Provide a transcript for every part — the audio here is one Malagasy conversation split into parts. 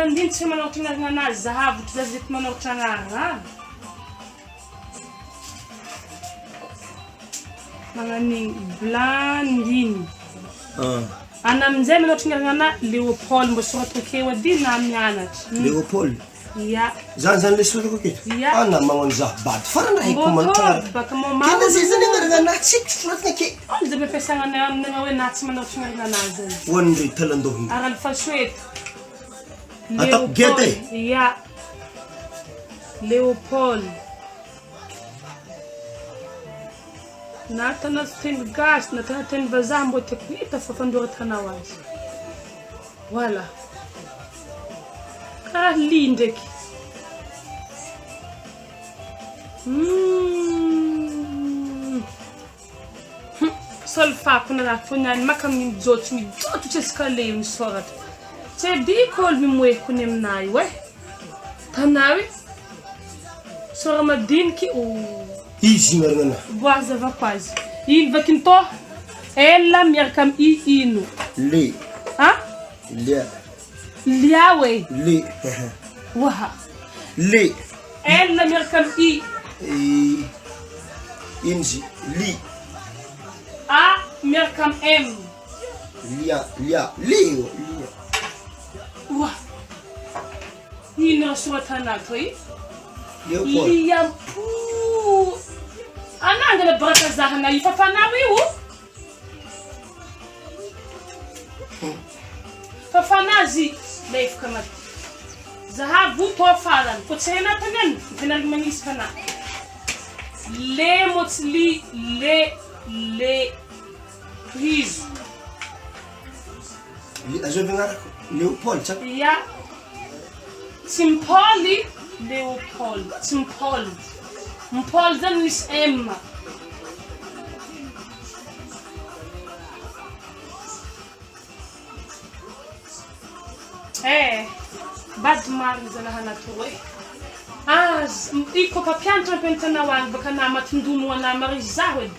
Blandine tsy manao anazy Zahay votry manao tragnarana. Magnani Blandine. Ana amin'izay manao tragnarana leopold mbo soratra keo ady na mianatra. Leopold. Ya. Zan le soratra keo. Ya. Ana magnano Zahay farana haiko mantsara. Baka mama. Kana zizany ngaragana tsik soratra keo. Izy befesana na hoe na tsy manao tragnarana zany. Wondre talandohi. Aral fashuet. Atap gete. Ya. Leopold. Natana teny gasy, natana teny vazaha mbo tiako hita fa fandoratanao azy. Voilà. Karaha li ndraiky. Solfako na raha foniany maka mijotso tsesika le misoratra. Tsy diko olo mimoeko ny aminay we. Tanawy. Sora madiniky Izy marangana. Boaza vapazy. Ino vakinto? Ela miaraka am ino? Le. Ha? Lia. Lia we. Le. Waha. Le. Ela miaraka am Inzi. Li. A miaraka am M. Lia. Leo. Lia. Wah. Ino rasorata to i? Leopold. Lia pu. Ananga na baraka Zahay na ifafanawy io. Fafanazy lefaka mati. Zahay vuto farany. Ko tsy hena tanyan. Tenary manisy fana. Le motsli le prise. Azo vengarako. Leopold sa? Ya. Simpoli Leopold. Simpoli. Mpol zany misy M. Bad marina zalahana to e. Iko papianatra ampiantanao agny baka namatindromo anamary Zahay.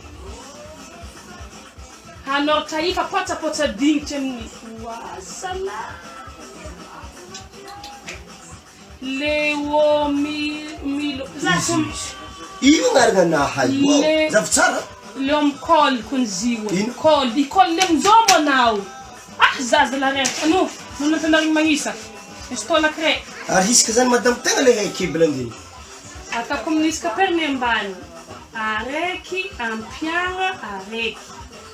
Hanoratra ifa potsapotra dinitry amin'ny wasala. Leo milo. Zasum. Io ngaragana hayo. Zavtsara. Leo mkol kunziwe. Ikol le mzomo nao. Zaza la rent. Ano? Nuna tanari manisa. Estola kre. Risque zany madame tegna le haiko Blandine. Aka komuniska perne mbani. Areki ampiana areki.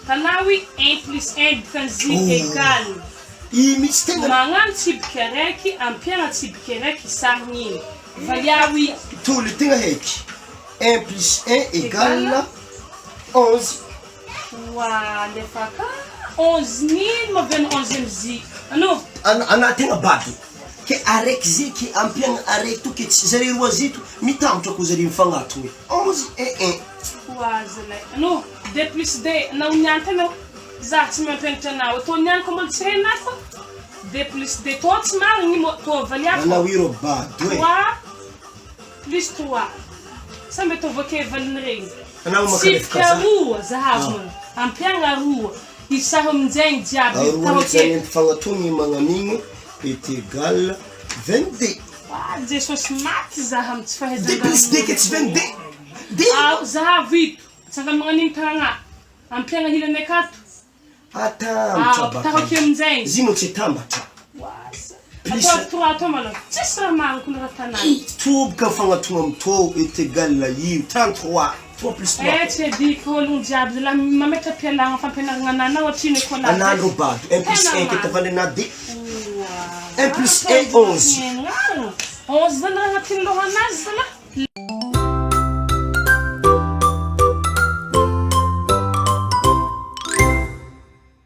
Tanawi 1+1 kanzi egal. Misy tegna Magnano tsibika araiky ampiana tsibika araiky sarigny. Valiawi tolo tegna haiko. 1+1 égale 11. Wa lefaka 11,000 maveno 11 ano Ana tegna bado. Ke araiky ziky ampiana araiky to ke tsy zare roa zito mitambatra ko zare mifagnato hoe 11 et 1. Wa zalay. Ano 2+2 na unyantana za tsy mampianatra anao. To niany ko mbola tsy henako. 2+2 to tsy marigny mo to valiako. Ana wiro bado e. 3+3. Samby to voke valiny regny. Ana makalefaka za. Roa Zahay. Ampiana roa. Isa amin'izay jiaby roa zany fagnatony magnan'igny est égal 22. Jesosy maty Zahay tsy fahaizana. 2+2 ke tsy 22. Zahay vito. Tsanga magnan'igny tagnana. Ampiana hilany akato. Atambatra Taroky amin'izay. Zino tsy tambatra. Atao mala. Tsisy raha mariko na tanana. Toboka fagnatona amto est égal io 33. 3+3. Tsy diko olo jiaby la mametra pialagna fampianaragna anana ohatriny ko la. Anandro bado 1+1 ke tavandena D. 1+1 11. 11 zany raha agnatin'ny lohanazy zala.